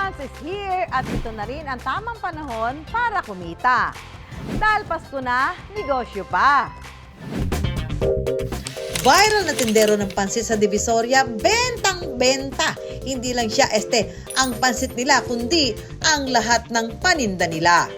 months is here at ito na rin ang tamang panahon para kumita. Dahil Pasko na, negosyo pa. Viral na tindero ng pansit sa Divisoria, bentang-benta. Hindi lang siya ang pansit nila, kundi ang lahat ng paninda nila.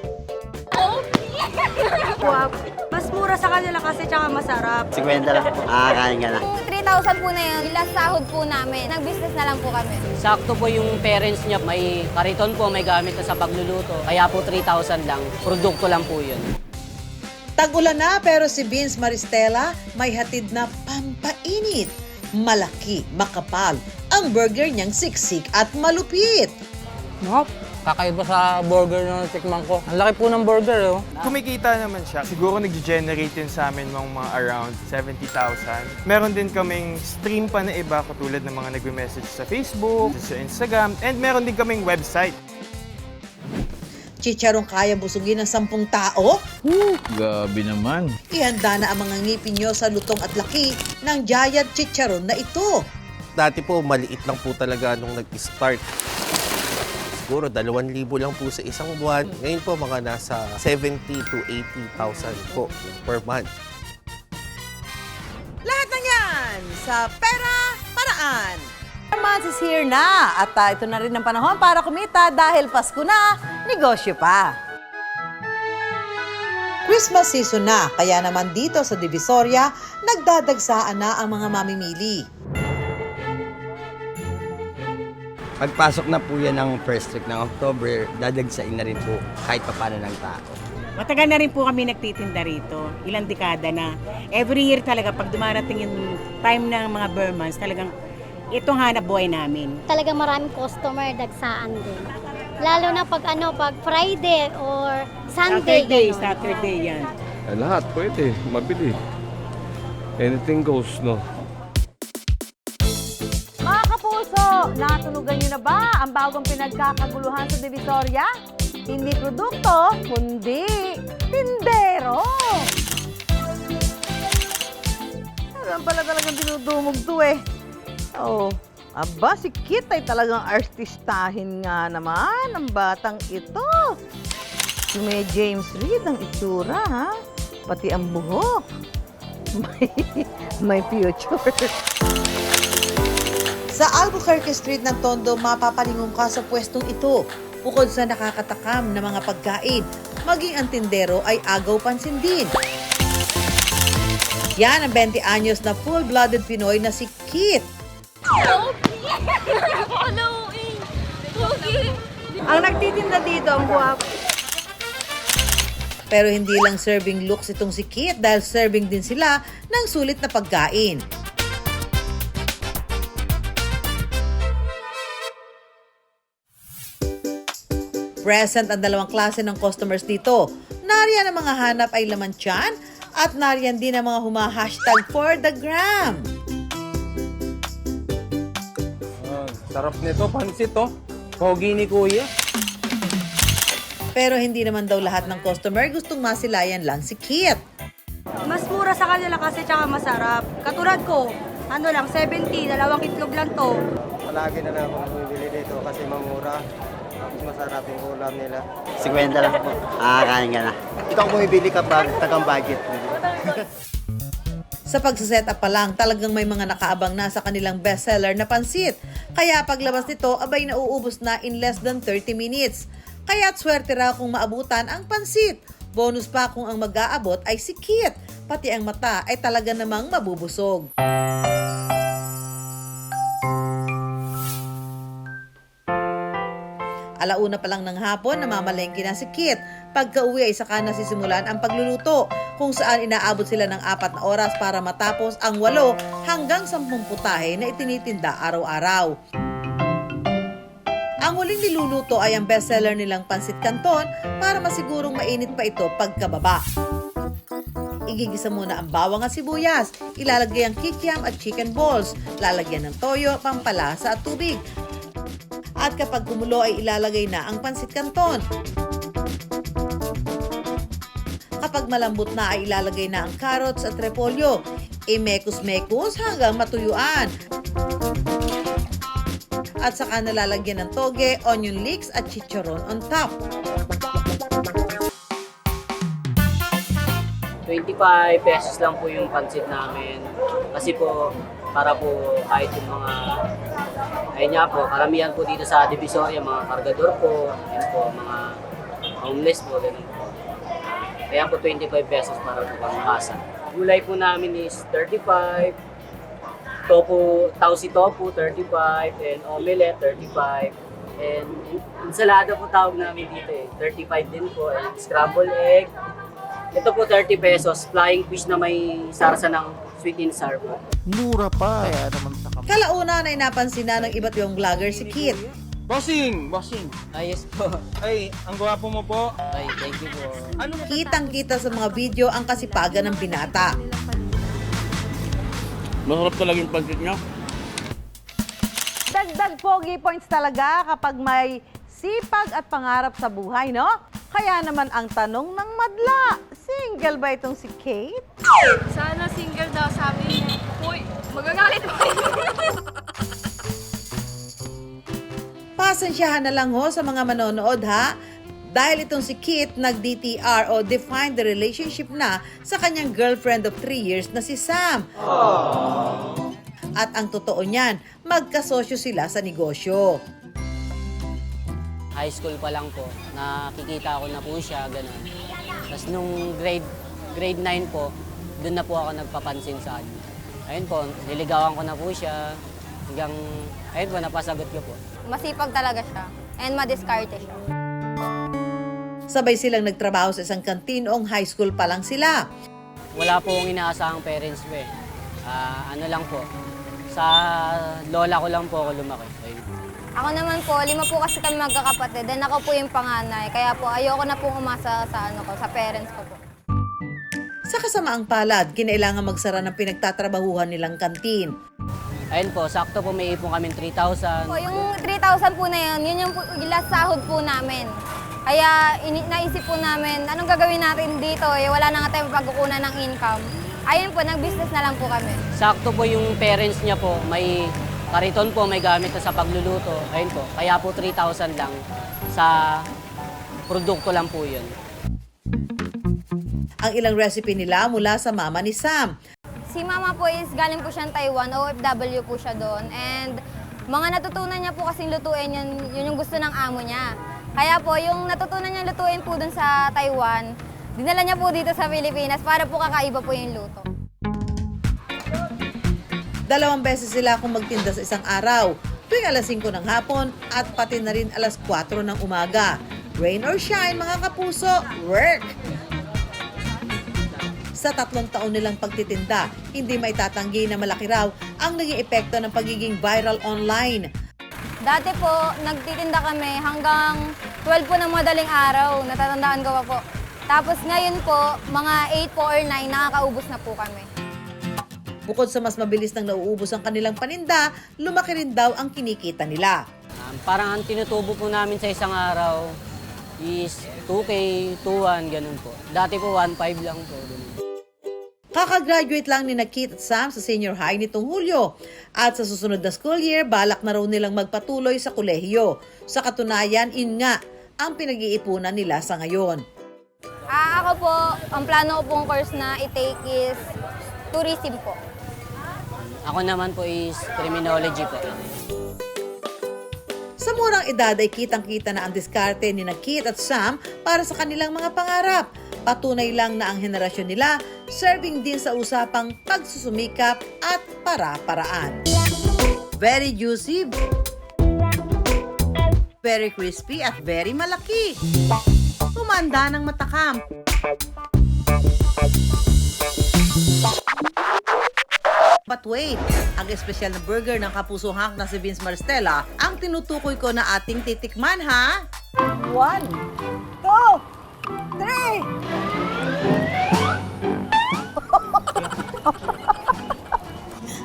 Wow. Mas mura sa kanila kasi tsaka masarap. 50 lang. Kain ka na. 3,000 po na yun. Last sahod po namin. Nag-business na lang po kami. Sakto po yung parents niya, may kariton po, may gamit na sa pagluluto. Kaya po 3,000 lang. Produkto lang po yun. Tag-ulan na pero si Vince Maristela may hatid na pampainit. Malaki, makapal, ang burger niyang siksik at malupit. Nope. Kakaiba sa burger na tikman ko. Ang laki po ng burger, oh. Kumikita naman siya. Siguro nag-generate din sa amin mga around 70,000. Meron din kaming stream pa na iba katulad ng mga nagme-message sa Facebook, sa Instagram, and meron din kaming website. Chicharong kaya busugin ng 10 tao? Gabi naman. Ihanda na ang mga ngipin nyo sa lutong at laki ng giant chicharon na ito. Dati po, maliit lang po talaga nung nag-start. Siguro 2,000 lang po sa isang buwan. Ngayon po, mga nasa 70 to 80,000 po per month. Lahat na yan sa Pera Paraan. Months is here na at ito na rin ang panahon para kumita dahil Pasko na, negosyo pa. Christmas season na, kaya naman dito sa Divisoria, nagdadagsaan na ang mga mamimili. Pagpasok na po yan ng first week ng October, dadagsain na rin po kahit paano ng tao. Matagal na rin po kami nagtitinda rito. Ilang dekada na. Every year talaga, pag dumarating yung time ng mga Burmans, talagang itong hanap buhay namin. Talaga maraming customer, dagsaan din. Lalo na pag Friday or Sunday. Saturday yan. Lahat pwede, mabili. Anything goes, no? Mga kapuso, natunugan niyo na ba ang bagong pinagkakaguluhan sa Divisoria? Hindi produkto, kundi tindero. Alam pala talagang dinudumog to Oh, aba, si Kit ay talagang artistahin nga naman ang batang ito. Si May James Reid ang itsura, ha? Pati ang buhok. May future. Sa Albuquerque Street ng Tondo, mapapalingon ka sa pwestong ito. Bukod sa nakakatakam na mga pagkain, maging ang tindero ay agaw pansin din. Yan ang 20 anyos na full-blooded Pinoy na si Kit. Ang nagtitinda dito, ang guwapo. Pero hindi lang serving looks itong si Kit dahil serving din sila ng sulit na pagkain. Present ang dalawang klase ng customers dito. Nariyan ang mga hanap ay laman tiyan at nariyan din ang mga huma-hashtag for the gram. Sarap nito, pansit, oh. Pogi ni Kuya. Pero hindi naman daw lahat ng customer gustong masilayan lang si Kit. Mas mura sa kanila kasi tsaka masarap. Katulad ko, ano lang, 70, 2 itlog lang to. Palagi na lang ako bumibili dito kasi mamura. Tapos masarap yung ulam nila. 50 lang po. Kain ka na. Ikaw bumibili kapag tagang budget. Sa pagsaset up pa lang, talagang may mga nakaabang na sa kanilang bestseller na pansit. Kaya paglabas nito, abay nauubos na in less than 30 minutes. Kaya't swerte raw kung maabutan ang pansit. Bonus pa kung ang mag-aabot ay si Kit. Pati ang mata ay talaga namang mabubusog. Alauna pa lang ng hapon, namamalengke na si Kit. Pagka-uwi ay saka nasisimulan ang pagluluto, kung saan inaabot sila ng 4 na oras para matapos ang 8 hanggang 10 putahe na itinitinda araw-araw. Ang huling niluluto ay ang bestseller nilang Pansit Canton para masigurong mainit pa ito pagkababa. Igigisa muna ang bawang at sibuyas, ilalagay ang kikiam at chicken balls, lalagyan ng toyo, pampalasa at tubig. At kapag kumulo ay ilalagay na ang Pansit Canton. Kapag malambot na ay ilalagay na ang carrots at repolyo. Imekos-mekos hanggang matuyuan. at saka nalalagyan ng toge, onion leeks at chicharon on top. 25 pesos lang po yung pansit namin. Kasi po, para po kahit yung mga, ayun nga po, karamihan po dito sa Divisoria, mga kargador po, yun po, mga homeless po, ganun po. Kaya po 25 pesos para po pangkasa. Gulay po namin is 35, tofu, tausi tofu 35, and omelette 35, and ensalada po tawag namin dito 35 din po, and scrambled egg. Ito po 30 pesos, flying fish na may sarsa ng sweet and sour po. Mura pa. Kaya naman sa Kalaunan ay napansin na ng iba't ibang vlogger si Kit. Bossing! Yes po. Ay, ang gwapo mo po. Ay, thank you po. Kitang-kita sa mga video ang kasipagan ng binata. Masarap talaga yung pancit niya. Dagdag pogi points talaga kapag may sipag at pangarap sa buhay, no? Kaya naman ang tanong ng madla, single ba itong si Kate? Sana single daw, sabi niya. Uy, magagalit mo. Pasensyahan na lang ho sa mga manonood ha. Dahil itong si Kit nag-DTR o define the relationship na sa kanyang girlfriend of 3 years na si Sam. At ang totoo niyan, magkasosyo sila sa negosyo. High school pa lang po, nakikita ko na po siya, gano'n. Tapos nung grade 9 po, doon na po ako nagpapansin sa kanya. Ayun po, niligawan ko na po siya, hanggang, ayun po, napasagot ko po. Masipag talaga siya, and madiskarte siya. Sabay silang nagtrabaho sa isang kantin noong high school pa lang sila. Wala po akong inaasahang parents ko eh. Ano lang po, sa lola ko lang po ako lumaki. Ayun. Ako naman po, 5 po kasi kami magkakapatid, then ako po yung panganay. Kaya po, ayoko na pong umasa sa parents ko po. Sa kasamaang palad, kinailangan magsara ng pinagtatrabahuhan nilang kantin. Ayun po, sakto po may ipon kami 3,000. Po, yung 3,000 po na yun yung last sahod po namin. Kaya naisip po namin, anong gagawin natin dito? Wala na nga tayong pagkukunan ng income. Ayun po, nag-business na lang po kami. Sakto po yung parents niya po, may kariton po, may gamit na sa pagluluto. Ayun po, kaya po 3,000 lang sa produkto lang po yun. Ang ilang recipe nila mula sa mama ni Sam. Si mama po is galing po siyang Taiwan, OFW po siya doon. And mga natutunan niya po kasing lutuin, yun yung gusto ng amo niya. Kaya po, yung natutunan niya lutuin po doon sa Taiwan, dinala niya po dito sa Pilipinas para po kakaiba po yung luto. 2 beses sila akong magtinda sa isang araw, tuwing alas 5 ng hapon at pati na rin alas 4 ng umaga. Rain or shine mga kapuso, work! Sa 3 taon nilang pagtitinda, hindi maitatanggi na malaki raw ang naging epekto ng pagiging viral online. Dati po, nagtitinda kami hanggang 12 po ng madaling araw, natatandaan ko pa po. Tapos ngayon po, mga 8 po or 9, nakakaubos na po kami. Bukod sa mas mabilis nang nauubos ang kanilang paninda, lumaki rin daw ang kinikita nila. Parang ang tinutubo po namin sa isang araw is 2K, 2,1, ganun po. Dati po 1,500 lang po. Ganun. Kakagraduate lang ni Kit at Sam sa senior high nitong Hulyo. At sa susunod na school year, balak na raw nilang magpatuloy sa kolehiyo. Sa katunayan, yun nga ang pinag-iipunan nila sa ngayon. Ako po, ang plano ko pong course na i-take is tourism po. Ako naman po is criminology po. Sa murang edad ay kitang-kita na ang diskarte ni Kit at Sam para sa kanilang mga pangarap. Patunay lang na ang henerasyon nila serving din sa usapang pagsusumikap at para-paraan. Very juicy, very crispy at very malaki. Tumanda ng matakam. But wait, ang espesyal na burger ng Kapuso Hunk na si Vince Marstella ang tinutukoy ko na ating titikman ha. 1, 2, 3!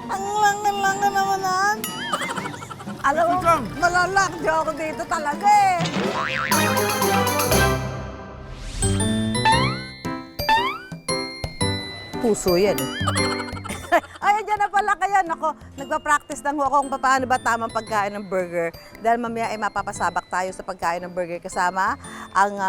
Ang langan-langan naman yan. Alam mo, malalakdi ako dito talaga eh. Puso yan eh. Ay, dyan na pala. pala kaya, nako, nagpa-practice lang ho ako kung paano ba tamang pagkain ng burger. Dahil mamaya ay mapapasabak tayo sa pagkain ng burger kasama ang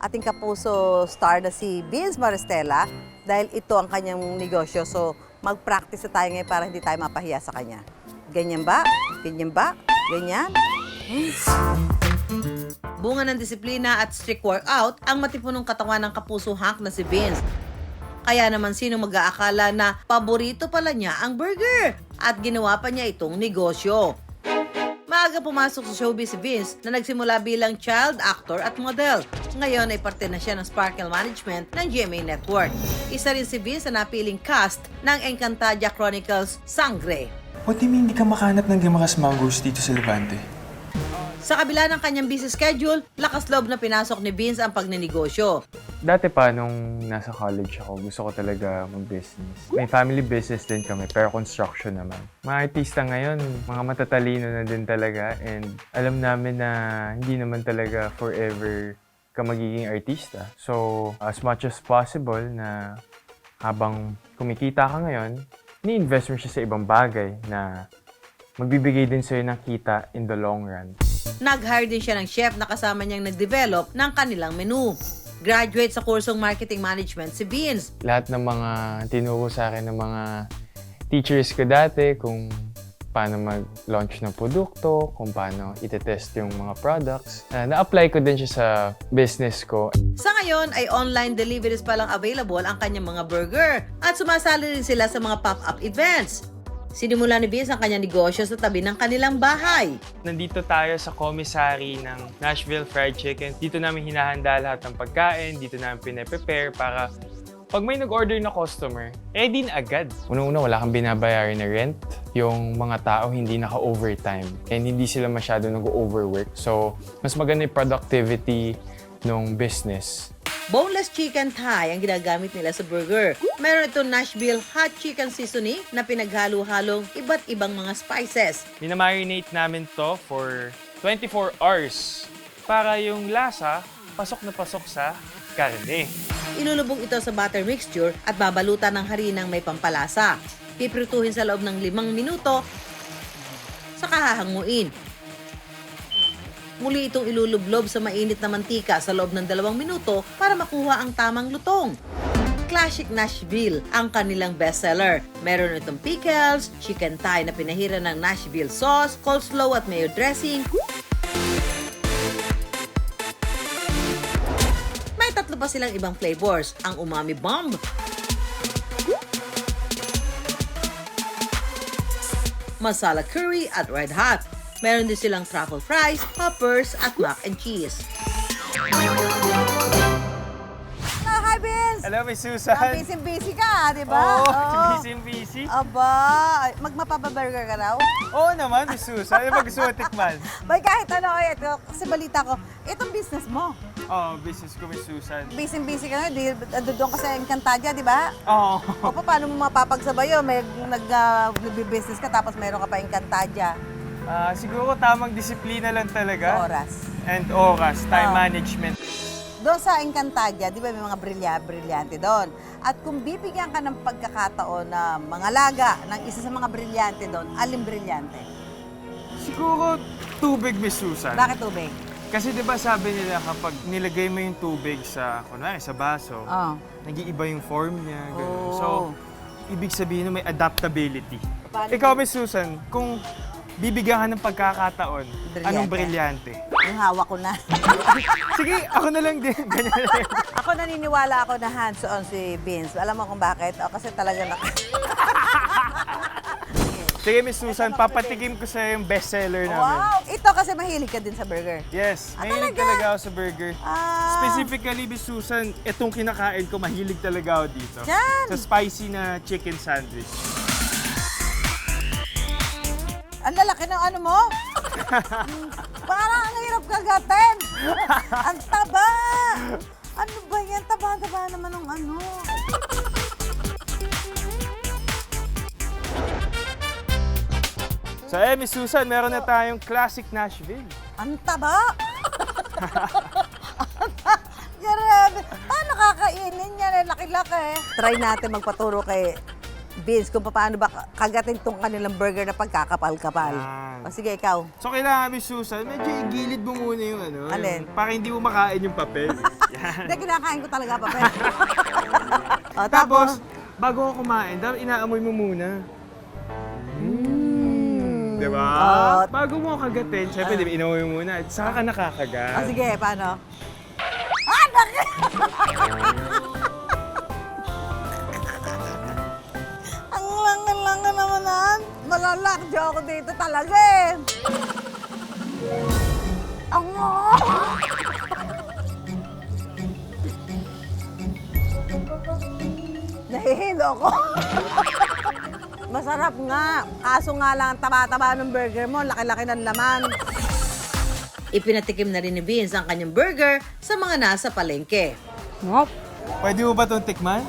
ating kapuso star na si Vince Maristella. Dahil ito ang kanyang negosyo. So, mag-practice na tayo ngayon para hindi tayo mapahiya sa kanya. Ganyan ba? Ganyan ba? Ganyan? Bunga ng disiplina at strict workout ang matipunong katawan ng kapuso hunk na si Vince. Kaya naman sino mag-aakala na paborito pala niya ang burger at ginawa pa niya itong negosyo. Maaga pumasok sa showbiz si Vince na nagsimula bilang child actor at model. Ngayon ay parte na siya ng Sparkle Management ng GMA Network. Isa rin si Vince na napiling cast ng Encantadia Chronicles Sangre. What do you mean hindi ka makahanap ng Gimakas Mangoes dito sa Levante? Sa kabila ng kanyang busy schedule, lakas loob na pinasok ni Vince ang pagninegosyo. Dati pa, nung nasa college ako, gusto ko talaga mag-business. May family business din kami, pero construction naman. Mga artista ngayon, mga matatalino na din talaga, and alam namin na hindi naman talaga forever ka magiging artista. So, as much as possible na habang kumikita ka ngayon, ni-invest mo siya sa ibang bagay na magbibigay din sa'yo ng kita in the long run. Nag-hire din siya ng chef na kasama niyang nag-develop ng kanilang menu. Graduate sa kursong marketing management si Vince. Lahat ng mga tinuro sa akin ng mga teachers ko dati kung paano mag-launch ng produkto, kung paano itetest yung mga products. Na-apply ko din siya sa business ko. Sa ngayon ay online deliveries pa lang available ang kanyang mga burger at sumasali rin sila sa mga pop-up events. Sinimula ni Vince ang kanyang negosyo sa tabi ng kanilang bahay. Nandito tayo sa commissary ng Nashville Fried Chicken. Dito namin hinahanda lahat ng pagkain, dito namin pine-prepare para pag may nag-order na customer, din agad. Unang-una, wala kang binabayaran na rent. Yung mga tao hindi naka-overtime and hindi sila masyado nag-overwork. So, mas maganda yung productivity ng business. Boneless chicken thigh ang ginagamit nila sa burger. Meron itong Nashville hot chicken seasoning na pinaghalo-halong iba't ibang mga spices. Minamarinate namin to for 24 hours para yung lasa pasok na pasok sa karne. Ilulubog ito sa butter mixture at babalutan ng harinang may pampalasa. Piprituhin sa loob ng 5 minuto, saka hahanguin. Muli itong ilulublob sa mainit na mantika sa loob ng 2 minuto para makuha ang tamang lutong. Classic Nashville ang kanilang bestseller. Meron itong pickles, chicken thigh na pinahiran ng Nashville sauce, coleslaw at mayo dressing. May 3 pa silang ibang flavors, ang umami bomb, masala curry at red hot. Meron din silang truffle fries, poppers, at mac and cheese. Hi, Vince! Hello, Miss Susan! Busy-busy ka, di ba? Oo, busy. Aba, magmapapaburger ka raw? Oo naman, Miss Susan. Ano ba gusto mo tikman? Bay, kahit ano, ito, kasi balita ko, itong business mo. Oo, business ko, Miss Susan. Busy-busy ka na, doon ka sa Encantadia, di ba? Oo. O, paano mo mapapagsabay yun? May nag-business ka, tapos meron ka pa Encantadia. Siguro tamang disiplina lang talaga. Oras. And oras, time management. Doon sa Encantadia, di ba may mga brilyante doon? At kung bibigyan ka ng pagkakataon na mga laga ng isa sa mga brilyante doon, alin brilyante? Siguro tubig, Miss Susan. Bakit tubig? Kasi di ba sabi nila kapag nilagay mo yung tubig sa, kunwari, sa baso, nag-iiba yung form niya. Ganun. So, ibig sabihin na may adaptability. Ikaw, Miss Susan, kung bibigyan ka ng pagkakataon, anong brilyante? Yung hawak ko na. Sige, ako na lang din. Ganyan lang. Ako naniniwala ako na hands-on si Vince. Alam mo kung bakit? Kasi talaga Sige, Miss Susan, papatikim ko sa'yo yung bestseller namin. Wow! Ito kasi mahilig ka din sa burger. Yes, mahilig talaga ako sa burger. Specifically, Miss Susan, itong kinakain ko, mahilig talaga ako dito. Yan! Sa spicy na chicken sandwich. Ang lalaki ng ano mo? Parang ang hirap kagatin. Ang taba! Ano ba yan? Taba-taba naman ng ano. So, Miss Susan, meron na tayong classic Nashville. Ang taba! Grabe! Paano kakainin yan? Laki-laki. Try natin magpaturo kay Vince kung paano ba kagatin tong kanilang burger na pagkakapal-kapal. Yan. O sige, ikaw. So kailangan, Miss Susan, medyo igilid mo muna yung ano. Alin? Para hindi mo makain yung papel. Yan. Hindi, kinakain ko talaga papel. O, Tapos, bago ako kumain, dapat inaamoy mo muna. Diba? Bago mo kagatin, syempre, di ba, inamoy mo muna. At saka ka nakakagat. O sige, paano? Ang langan-langan naman na. Malalakjo ako dito talaga eh. Ang nahihilo ko. Masarap nga. Kaso nga lang ang taba-taba ng burger mo, laki-laki ng laman. Ipinatikim na rin ni Vince ang kanyang burger sa mga nasa palengke. Pwede mo ba itong tikman?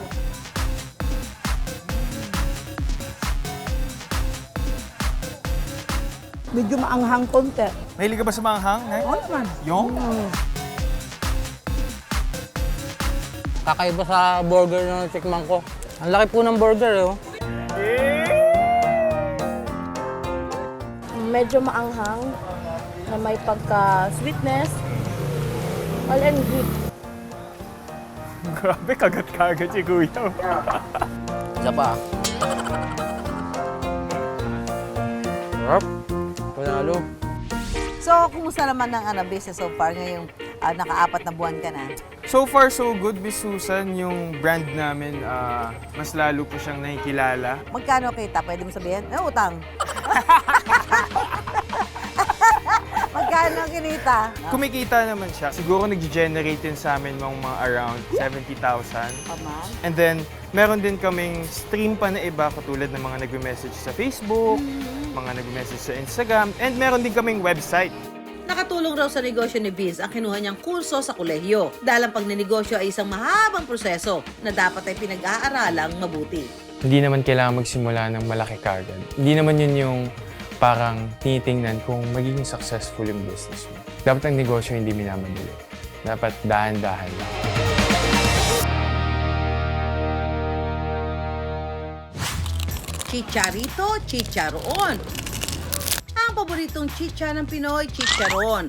Medyo maanghang konti. Mahilig ka ba sa manghang? Oo naman. Yung? Kakaiba sa burger na tikman ko. Ang laki po ng burger eh. Oh. Medyo maanghang na may pagka-sweetness. All and good. Grabe, kagat-kagat si Kuya. Isa pa. Sarap. Panalo. So, kumusta naman ang business so far ngayong naka-4 na buwan ka na? So far, so good, Miss Susan. Yung brand namin, mas lalo po siyang nakikilala. Magkano kita? Pwede mo sabihin? Utang. Magkano kinita? Kumikita naman siya. Siguro nag-generate din sa amin mga around 70,000. And then, meron din kaming stream pa na iba, katulad ng mga nagme-message sa Facebook, mga nagme-message sa Instagram, and meron din kaming website. Nakatulong raw sa negosyo ni Vince ang kinuha niyang kurso sa kolehiyo. Dahil ang pagnenegosyo ay isang mahabang proseso na dapat ay pinag-aaralang mabuti. Hindi naman kailangan magsimula ng malaki kagad. Hindi naman yun yung parang tinitingnan kung magiging successful yung business mo. Dapat ang negosyo hindi minamadali. Dapat dahan-dahan lang. Chicharito, chicharon. Ang paboritong chicha ng Pinoy, chicharon.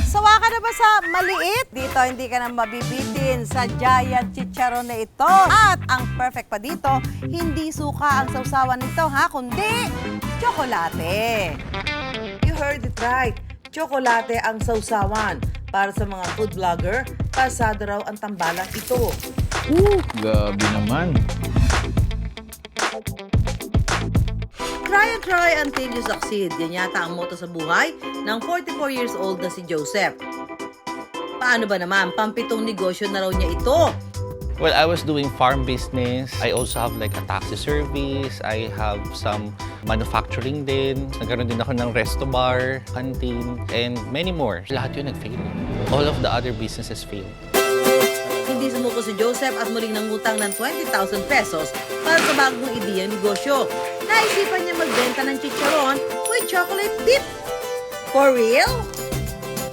Sawa ka na ba sa maliit? Dito hindi ka na mabibitin sa giant chicharon na ito. At ang perfect pa dito, hindi suka ang sausawan nito ha, kundi tsokolate. You heard it right. Tsokolate ang sausawan. Para sa mga food vlogger, pasado raw ang tambalang ito. Grabe naman. Try and try until you succeed. Yan yata ang motto sa buhay ng 44 years old na si Joseph. Paano ba naman? Pampitong negosyo na raw niya ito. Well, I was doing farm business. I also have like a taxi service. I have some manufacturing din. Nagkaroon din ako ng resto bar, canteen, and many more. Lahat yun nag-fail. All of the other businesses failed. Hindi sumuko si Joseph at muling nangutang ng 20,000 pesos para sa bagong ideyang negosyo. Naisipan niya magbenta ng chicharon with chocolate dip. For real?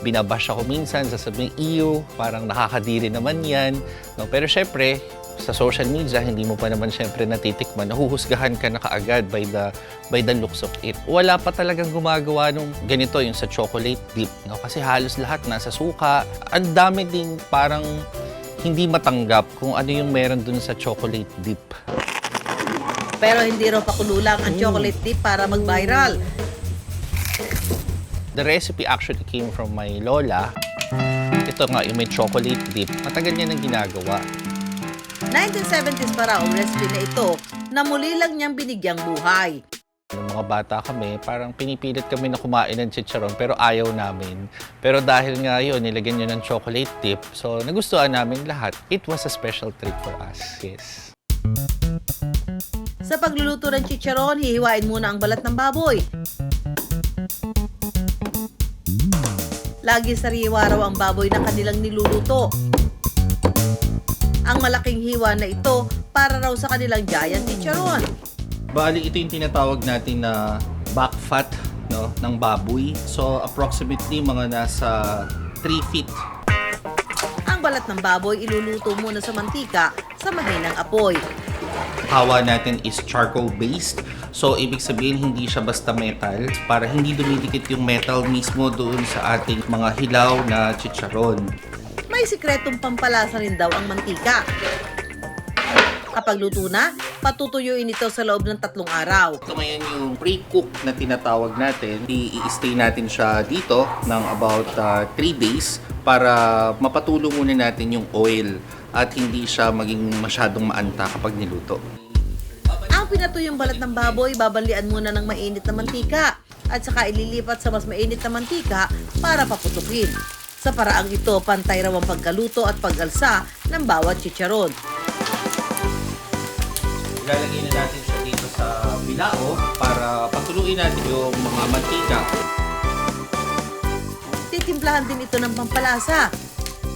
Binabash ako minsan, sasabihin, iyo, parang nakakadiri naman yan. No, pero syempre, sa social media, hindi mo pa naman syempre natitikman. Nahuhusgahan ka na kaagad by the looks of it. Wala pa talagang gumagawa nung ganito, yung sa chocolate dip. No? Kasi halos lahat nasa suka. Ang dami ding parang hindi matanggap kung ano yung meron dun sa chocolate dip. Pero hindi raw pakululang ang chocolate dip para mag-viral. The recipe actually came from my lola. Ito nga, yung may chocolate dip. Matagal niya nang ginagawa. 1970s pa raw ang recipe na ito na muli lang niyang binigyang buhay. Nung mga bata kami, parang pinipilit kami na kumain ng chicharon pero ayaw namin. Pero dahil nga yun, nilagyan niyo ng chocolate dip, so nagustuhan namin lahat. It was a special treat for us, yes. Sa pagluluto ng chicharon, hihiwain muna ang balat ng baboy. Lagi sariwa raw ang baboy na kanilang niluluto. Ang malaking hiwa na ito para raw sa kanilang giant chicharon. Bali, ito yung tinatawag natin na back fat, no, ng baboy. So, approximately mga nasa 3 feet. Ang balat ng baboy iluluto muna sa mantika sa mahinang apoy. Hawa natin is charcoal-based. So, ibig sabihin, hindi siya basta metal para hindi dumidikit yung metal mismo doon sa ating mga hilaw na chicharon. May sikretong pampalasa rin daw ang mantika. Kapag luto na, patutuyuin ito sa loob ng 3 araw. Ito ngayon yung pre-cook na tinatawag natin. I-stay natin siya dito ng about 3 days para mapatulong muna natin yung oil at hindi siya maging masyadong maanta kapag niluto. Ang pinatuyong balat ng baboy, babanlian muna ng mainit na mantika at saka ililipat sa mas mainit na mantika para paputukin. Sa paraang ito, pantay raw ang pagkaluto at pag-alsa ng bawat chicharon. Ilalagay na natin siya dito sa bilao para patuluin natin yung mga mantika. Titimplahan din ito ng pampalasa.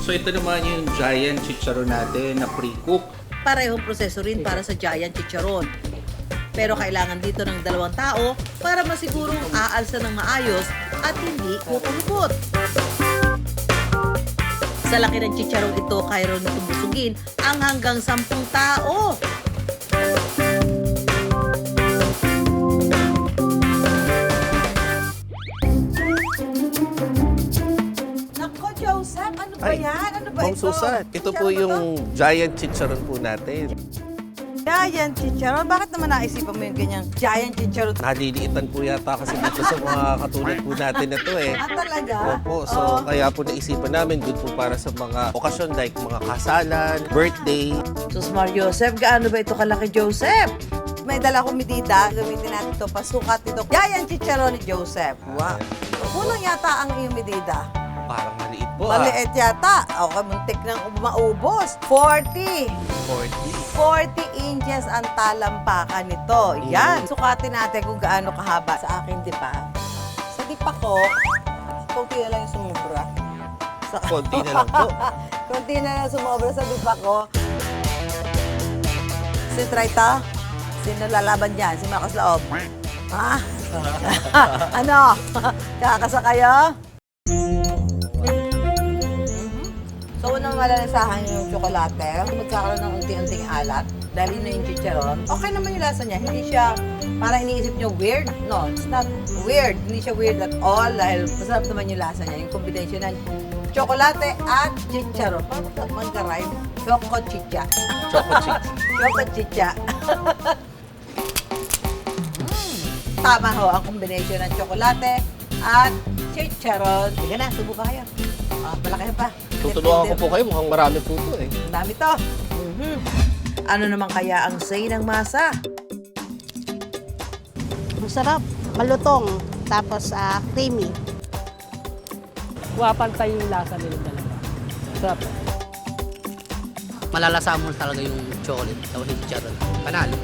So ito naman yung giant chicharon natin na pre-cook. Parehong proseso rin para sa giant chicharon. Pero kailangan dito ng 2 tao para masigurong aalsa ng maayos at hindi kukulubot. Sa laki ng chicharon ito, kaya raw nitong busugin ang hanggang 10 tao. Nako, Joseph, ano ba yan? Ano ba Ma'am ito? Susan, ito po yung giant chicharon po natin. Giant chicharon? Bakit naman naisipan mo yung ganyang giant chicharon? Naliliitan po yata kasi dito sa mga katulad po natin na to eh. Ah, talaga? Opo, so kaya po naisipan namin good po para sa mga okasyon like mga kasalan, birthday. Sus Mar Joseph, gaano ba ito kalaki, Joseph? May dala kong medida. Gamitin natin ito. Pasukat ito. Giant chicharon ni Joseph. Wow. Kulang yata ang iyong medida. Parang maliit po Maliit yata. Okay, muntik nang maubos. 40 inches ang talampakan nito. Yan. Sukatin natin kung gaano kahaba sa akin, di ba? Sa dipa ko, konti na lang yung sumubra. Konti na lang po. Konti na lang sumubra sa dipa ko. Si Traita, sino lalaban dyan? Si Marcos Laob. Ha? Ano? Kakasa kayo? So, unang malalasahan yung tsokolate. Magkakaroon ng unti-unting alat. Dahil yun na yung chicharon. Okay naman yung lasa niya. Hindi siya, parang iniisip niyo weird. No, it's not weird. Hindi siya weird at all. Dahil masarap naman yung lasa niya. Yung combination ng tsokolate at chicharon. Parang magka-rhyme. Choco-chicha. Choco-chicha. Tama ho ang combination ng tsokolate at chicharon. Sige na, subukan kayo. Malaki pa. Tutulungan ko po kayo, mukhang marami po ito eh. Ang dami to. Ano naman kaya ang say ng masa? Masarap, malutong, tapos creamy. Pantay yung lasa nila dalawa. Sarap. Malalasahan mo talaga yung chocolate, tapos yung chicharon. Panalo.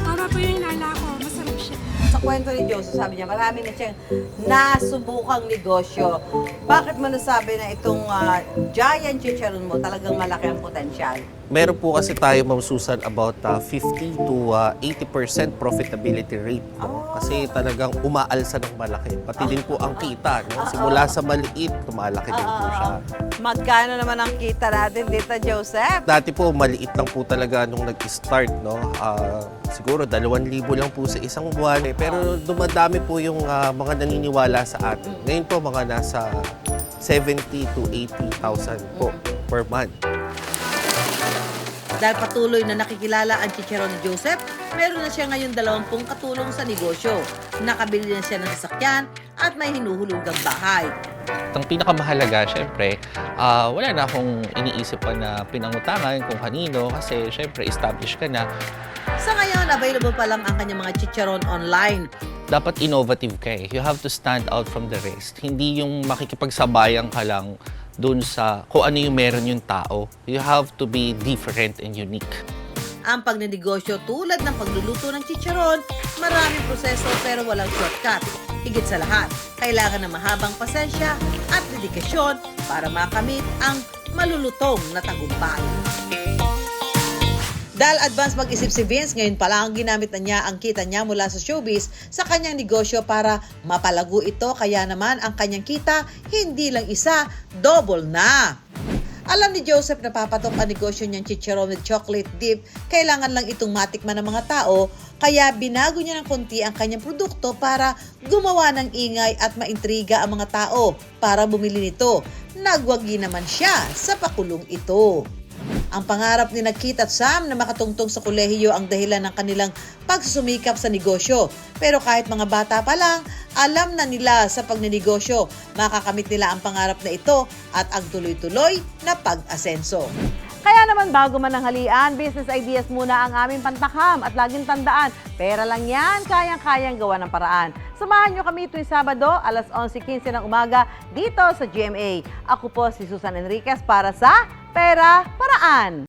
Para po yung inala ko, masarap siya. Sa kwento ni Joseph, sabi niya, marami na siyang nasubukang negosyo. Bakit mo nasabi na itong giant chicharon mo talagang malaki ang potensyal? Meron po kasi tayo, Ma'am Susan, about 50 to 80% profitability rate. No? Kasi talagang umaalsa ng malaki. Pati din po ang kita. No? Simula sa maliit, tumalaki din po siya. Magkano naman ang kita natin dito, Joseph? Dati po, maliit lang po talaga nung nag-start. No? Siguro 2,000 lang po sa isang buwan. Pero dumadami po yung mga naniniwala sa atin. Ngayon po, mga nasa 70 to 80,000 po per month. Dahil patuloy na nakikilala ang chicharon ni Joseph, meron na siya ngayon 20 katulong sa negosyo. Nakabili na siya ng sasakyan at may hinuhulugang bahay. Ang pinakamahalaga, syempre, wala na akong iniisip pa na pinangutangan kung kanino kasi syempre established ka na. Sa ngayon, available pa lang ang kanyang mga chicharon online. Dapat innovative ka eh. You have to stand out from the rest. Hindi yung makikipagsabayan ka lang dun sa kung ano yung meron yung tao. You have to be different and unique. Ang pagnenegosyo tulad ng pagluluto ng chicharon, maraming proseso pero walang shortcut. Higit sa lahat, kailangan ng mahabang pasensya at dedikasyon para makamit ang malulutong na tagumpay. Dahil advance mag-isip si Vince, ngayon pa lang ginamit na niya ang kita niya mula sa showbiz sa kanyang negosyo para mapalago ito, kaya naman ang kanyang kita hindi lang isa, double na. Alam ni Joseph na papatok ang negosyo niyang chicharon with chocolate dip, kailangan lang itong matikman ng mga tao, kaya binago niya ng konti ang kanyang produkto para gumawa ng ingay at maintriga ang mga tao para bumili nito. Nagwagi naman siya sa pakulong ito. Ang pangarap ni Kit at Sam na makatungtong sa kolehiyo ang dahilan ng kanilang pagsusumikap sa negosyo. Pero kahit mga bata pa lang, alam na nila sa pagninegosyo, makakamit nila ang pangarap na ito at ang tuloy-tuloy na pag-asenso. Kaya naman bago man ang halian, business ideas muna ang aming pantakam at laging tandaan, pera lang yan, kayang-kayang gawa ng paraan. Samahan nyo kami tuwing Sabado, alas 11:15 ng umaga, dito sa GMA. Ako po si Susan Enriquez para sa Pera Paraan.